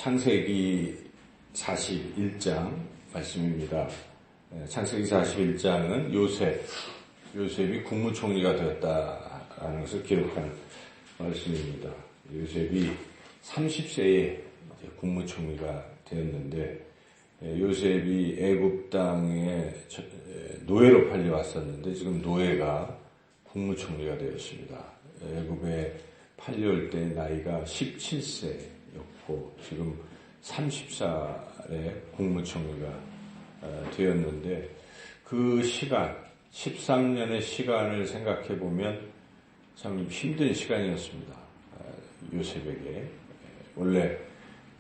창세기 41장 말씀입니다. 창세기 41장은 요셉이 국무총리가 되었다라는 것을 기록한 말씀입니다. 요셉이 30세에 국무총리가 되었는데, 요셉이 애굽 땅에 노예로 팔려왔었는데 지금 노예가 국무총리가 되었습니다. 애굽에 팔려올 때 나이가 17세였고 지금 30살에 국무총리가 되었는데, 그 시간 13년의 시간을 생각해 보면 참 힘든 시간이었습니다. 요셉에게 원래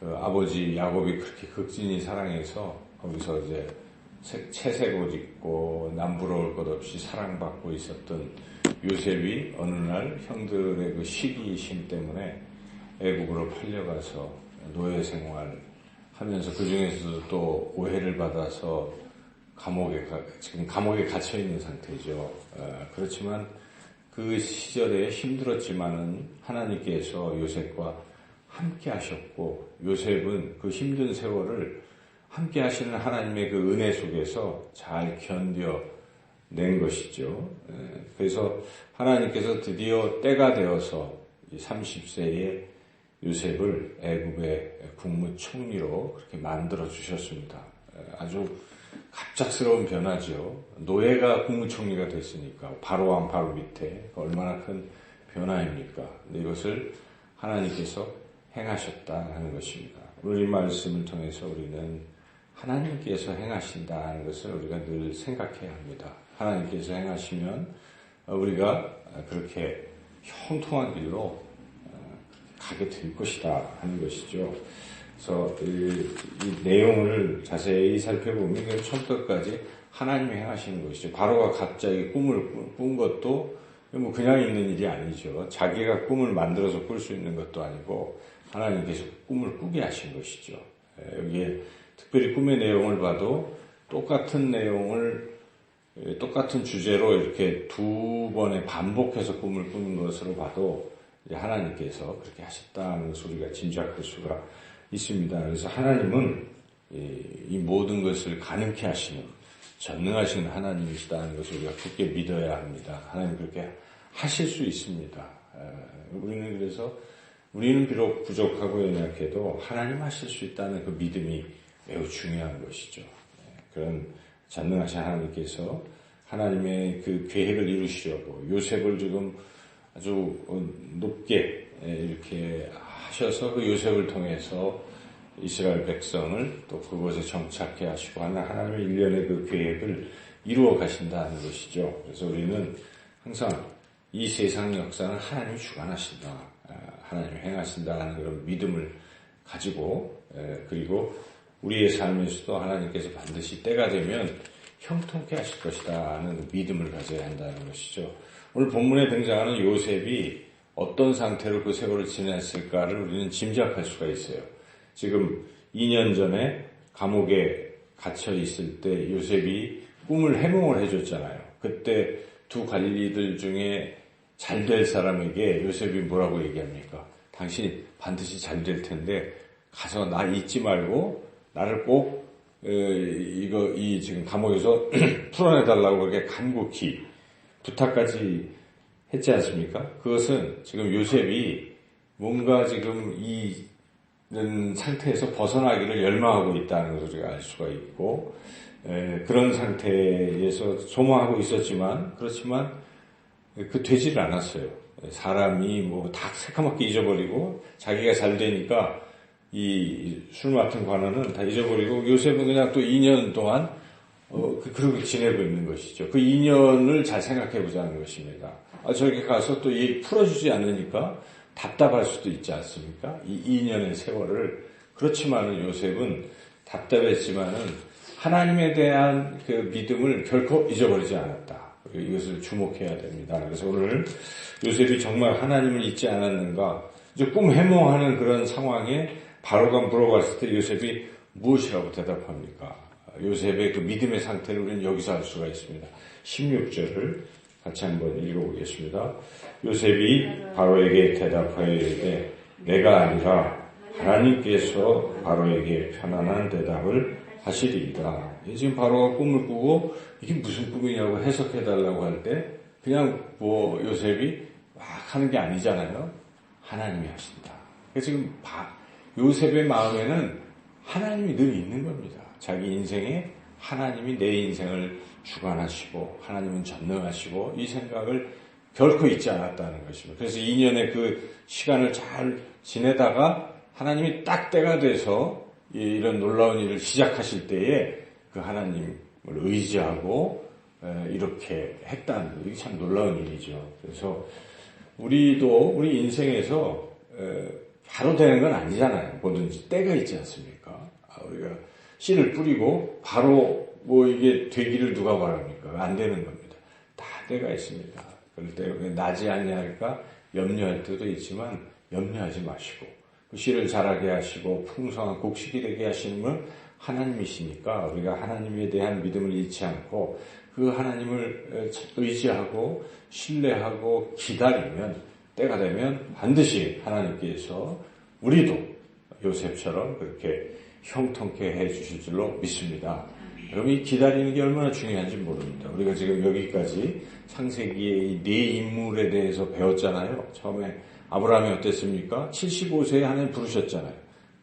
아버지 야곱이 그렇게 극진히 사랑해서 거기서 이제 채색 옷 입고 남부러울 것 없이 사랑받고 있었던 요셉이 어느 날 형들의 그 시기심 때문에 애국으로 팔려가서 노예 생활을 하면서 그 중에서도 또 오해를 받아서 지금 감옥에 갇혀 있는 상태죠. 그렇지만 그 시절에 힘들었지만은 하나님께서 요셉과 함께 하셨고, 요셉은 그 힘든 세월을 함께 하시는 하나님의 그 은혜 속에서 잘 견뎌낸 것이죠. 그래서 하나님께서 드디어 때가 되어서 30세의 요셉을 애굽의 국무총리로 그렇게 만들어 주셨습니다. 아주 갑작스러운 변화죠. 노예가 국무총리가 됐으니까 바로왕 바로 밑에 얼마나 큰 변화입니까? 근데 이것을 하나님께서 행하셨다는 것입니다. 오늘 이 말씀을 통해서 우리는 하나님께서 행하신다는 것을 우리가 늘 생각해야 합니다. 하나님께서 행하시면 우리가 그렇게 형통한 길로 가게 될 것이다 하는 것이죠. 그래서 이 내용을 자세히 살펴보면 처음부터 끝까지 하나님이 행하시는 것이죠. 바로가 갑자기 꿈을 꾼 것도 뭐 그냥 있는 일이 아니죠. 자기가 꿈을 만들어서 꿀 수 있는 것도 아니고 하나님께서 꿈을 꾸게 하신 것이죠. 여기에 특별히 꿈의 내용을 봐도 똑같은 내용을 똑같은 주제로 이렇게 두 번에 반복해서 꿈을 꾸는 것으로 봐도 하나님께서 그렇게 하셨다는 것을 우리가 짐작할 수가 있습니다. 그래서 하나님은 이 모든 것을 가능케 하시는 전능하신 하나님이시다는 것을 우리가 굳게 믿어야 합니다. 하나님 그렇게 하실 수 있습니다. 우리는 비록 부족하고 연약해도 하나님 하실 수 있다는 그 믿음이 매우 중요한 것이죠. 그런 전능하신 하나님께서 하나님의 그 계획을 이루시려고 요셉을 지금 아주 높게 이렇게 하셔서 그 요셉을 통해서 이스라엘 백성을 또 그곳에 정착해 하시고 하나님의 일련의 그 계획을 이루어 가신다는 것이죠. 그래서 우리는 항상 이 세상 역사는 하나님이 주관하신다, 하나님이 행하신다는 그런 믿음을 가지고, 그리고 우리의 삶에서도 하나님께서 반드시 때가 되면 형통케 하실 것이다 하는 믿음을 가져야 한다는 것이죠. 오늘 본문에 등장하는 요셉이 어떤 상태로 그 세월을 지냈을까를 우리는 짐작할 수가 있어요. 지금 2년 전에 감옥에 갇혀 있을 때 요셉이 꿈을 해몽을 해줬잖아요. 그때 두 관리들 중에 잘 될 사람에게 요셉이 뭐라고 얘기합니까? 당신 반드시 잘 될 텐데 가서 나 잊지 말고 나를 꼭 지금 감옥에서 풀어내달라고 그렇게 간곡히 부탁까지 했지 않습니까? 그것은 지금 요셉이 뭔가 지금 이런 상태에서 벗어나기를 열망하고 있다는 것을 우리가 알 수가 있고, 그런 상태에서 소망하고 있었지만, 그렇지만 되지를 않았어요. 사람이 뭐 다 새까맣게 잊어버리고 자기가 잘 되니까 이 술 맡은 관원은 다 잊어버리고 요셉은 그냥 또 2년 동안 그러고 지내고 있는 것이죠. 그 2년을 잘 생각해 보자는 것입니다. 저렇게 가서 또 풀어주지 않으니까 답답할 수도 있지 않습니까? 이 2년의 세월을. 그렇지만은 요셉은 답답했지만은 하나님에 대한 그 믿음을 결코 잊어버리지 않았다. 이것을 주목해야 됩니다. 그래서 오늘 요셉이 정말 하나님을 잊지 않았는가? 이제 꿈 해몽하는 그런 상황에 바로가 물어봤을 때 요셉이 무엇이라고 대답합니까? 요셉의 그 믿음의 상태를 우리는 여기서 알 수가 있습니다. 16절을 같이 한번 읽어보겠습니다. 요셉이 바로에게 대답하여 이르되 내가 아니라 하나님께서 바로에게 편안한 대답을 하시리이다. 지금 바로가 꿈을 꾸고 이게 무슨 꿈이냐고 해석해달라고 할 때 그냥 뭐 요셉이 막 하는 게 아니잖아요. 하나님이 하신다. 지금 요셉의 마음에는 하나님이 늘 있는 겁니다. 자기 인생에 하나님이 내 인생을 주관하시고 하나님은 전능하시고 이 생각을 결코 잊지 않았다는 것입니다. 그래서 2년의 그 시간을 잘 지내다가 하나님이 딱 때가 돼서 이런 놀라운 일을 시작하실 때에 그 하나님을 의지하고 이렇게 했다는 거, 이게 참 놀라운 일이죠. 그래서 우리도 우리 인생에서 바로 되는 건 아니잖아요. 뭐든지 때가 있지 않습니까? 우리가 씨를 뿌리고 바로 뭐 이게 되기를 누가 바랍니까? 안 되는 겁니다. 다 때가 있습니다. 그럴 때 나지 않냐 할까 염려할 때도 있지만 염려하지 마시고 그 씨를 자라게 하시고 풍성한 곡식이 되게 하시는 건 하나님이시니까 우리가 하나님에 대한 믿음을 잃지 않고 그 하나님을 의지하고 신뢰하고 기다리면 때가 되면 반드시 하나님께서 우리도 요셉처럼 그렇게 형통케 해주실 줄로 믿습니다. 여러분 이 기다리는 게 얼마나 중요한지 모릅니다. 우리가 지금 여기까지 창세기의 이 네 인물에 대해서 배웠잖아요. 처음에 아브라함이 어땠습니까? 75세에 하나님 부르셨잖아요.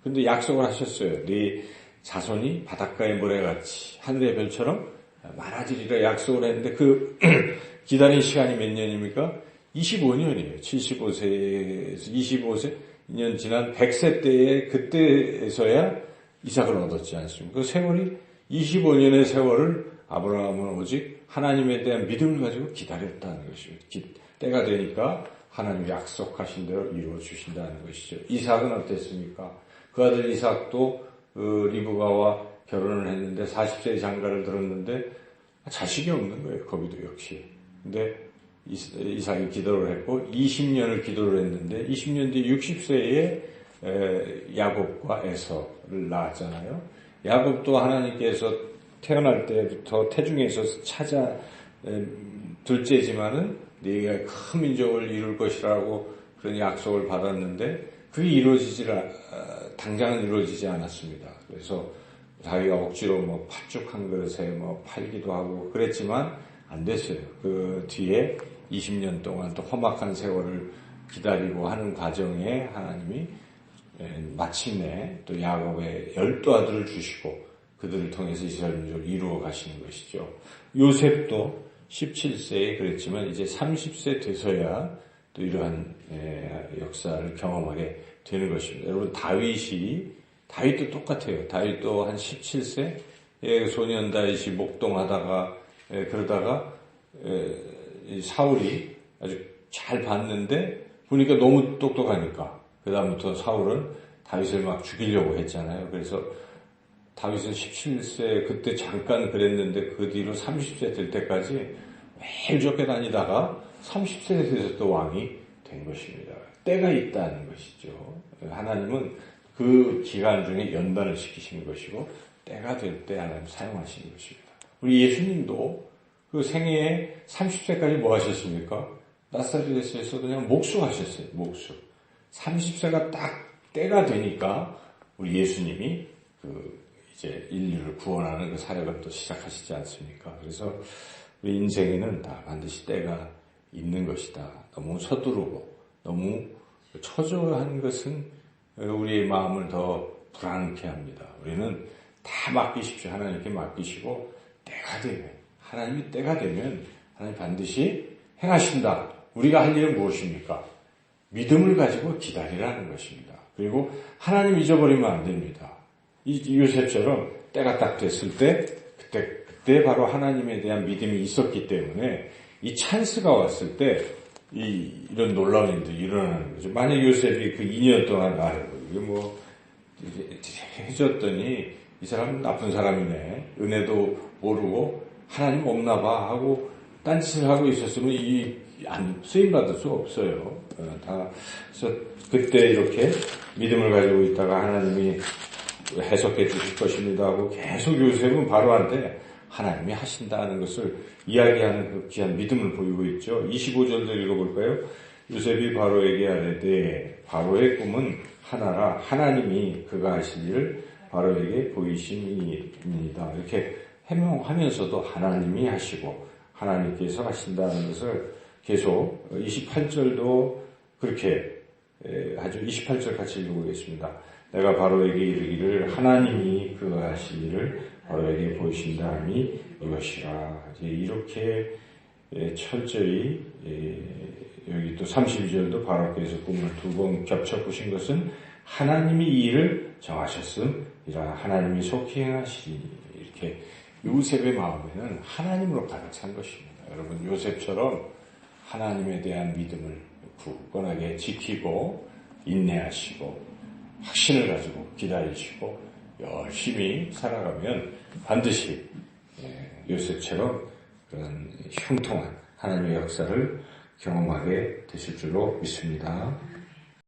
근데 약속을 하셨어요. 네 자손이 바닷가의 모래같이 하늘의 별처럼 많아지리라 약속을 했는데 그 기다린 시간이 몇 년입니까? 25년이에요. 75세에서 25년 지난 100세 때에 그때에서야 이삭을 얻었지 않습니까? 그 세월이 25년의 세월을 아브라함은 오직 하나님에 대한 믿음을 가지고 기다렸다는 것입니다. 때가 되니까 하나님이 약속하신 대로 이루어 주신다는 것이죠. 이삭은 어땠습니까? 그 아들 이삭도 리브가와 결혼을 했는데 40세의 장가를 들었는데 자식이 없는 거예요. 거기도 역시. 근데 이삭이 기도를 했고 20년을 기도를 했는데 20년 뒤 60세에 야곱과 에서를 낳았잖아요. 야곱도 하나님께서 태어날 때부터 태중에 있어서 찾아 둘째지만은 네가 큰 민족을 이룰 것이라고 그런 약속을 받았는데 그게 당장은 이루어지지 않았습니다. 그래서 자기가 억지로 뭐 팥죽 한 그릇에 뭐 팔기도 하고 그랬지만 안 됐어요. 그 뒤에 20년 동안 또 험악한 세월을 기다리고 하는 과정에 하나님이 마침내 또 야곱의 12 아들을 주시고 그들을 통해서 이스라엘 민족을 이루어 가시는 것이죠. 요셉도 17세에 그랬지만 이제 30세 돼서야 또 이러한 역사를 경험하게 되는 것입니다. 여러분 다윗도 똑같아요. 다윗도 한 17세 소년 다윗이 목동하다가 그러다가 사울이 아주 잘 봤는데 보니까 너무 똑똑하니까 그 다음부터 사울은 다윗을 막 죽이려고 했잖아요. 그래서 다윗은 17세 그때 잠깐 그랬는데 그 뒤로 30세 될 때까지 매일 쫓겨다니다가 30세에 돼서 또 왕이 된 것입니다. 때가 있다는 것이죠. 하나님은 그 기간 중에 연단을 시키시는 것이고 때가 될 때 하나님 사용하시는 것입니다. 우리 예수님도 그 생애에 30세까지 뭐 하셨습니까? 나사렛에서 그냥 목수하셨어요. 목수. 30세가 딱 때가 되니까 우리 예수님이 이제 인류를 구원하는 그 사역을 또 시작하시지 않습니까? 그래서 우리 인생에는 다 반드시 때가 있는 것이다. 너무 서두르고 너무 초조한 것은 우리의 마음을 더 불안케 합니다. 우리는 다 맡기십시오. 하나님께 맡기시고 때가 되면 하나님이 때가 되면 하나님 반드시 행하신다. 우리가 할 일은 무엇입니까? 믿음을 가지고 기다리라는 것입니다. 그리고 하나님 잊어버리면 안 됩니다. 이 요셉처럼 때가 딱 됐을 때 그때 바로 하나님에 대한 믿음이 있었기 때문에 이 찬스가 왔을 때 이런 놀라운 일들이 일어나는 거죠. 만약 요셉이 그 2년 동안 이게 뭐 해줬더니 이 사람은 나쁜 사람이네. 은혜도 모르고 하나님 없나 봐 하고 딴짓을 하고 있었으면 쓰임 받을 수 없어요. 그래서 그때 이렇게 믿음을 가지고 있다가 하나님이 해석해 주실 것입니다 하고 계속 요셉은 바로한테 하나님이 하신다는 것을 이야기하는 그 귀한 믿음을 보이고 있죠. 25절도 읽어볼까요? 요셉이 바로에게 아뢰되 바로의 꿈은 하나라 하나님이 그가 하실 일을 바로에게 보이심이니이다. 이렇게 해명하면서도 하나님이 하시고 하나님께서 하신다는 것을 계속 28절도 그렇게 아주 28절 같이 읽어보겠습니다. 내가 바로에게 이르기를 하나님이 그가 하실 일을 바로에게 보이신다함이 이것이라. 이렇게 철저히 여기 또 32절도 바로께서 꿈을 두 번 겹쳐 보신 것은 하나님이 이 일을 정하셨음이라. 하나님이 속히 행하시니. 이렇게 요셉의 마음에는 하나님으로 가득 찬 것입니다. 여러분, 요셉처럼 하나님에 대한 믿음을 굳건하게 지키고 인내하시고 확신을 가지고 기다리시고 열심히 살아가면 반드시 요셉처럼 그런 형통한 하나님의 역사를 경험하게 되실 줄로 믿습니다.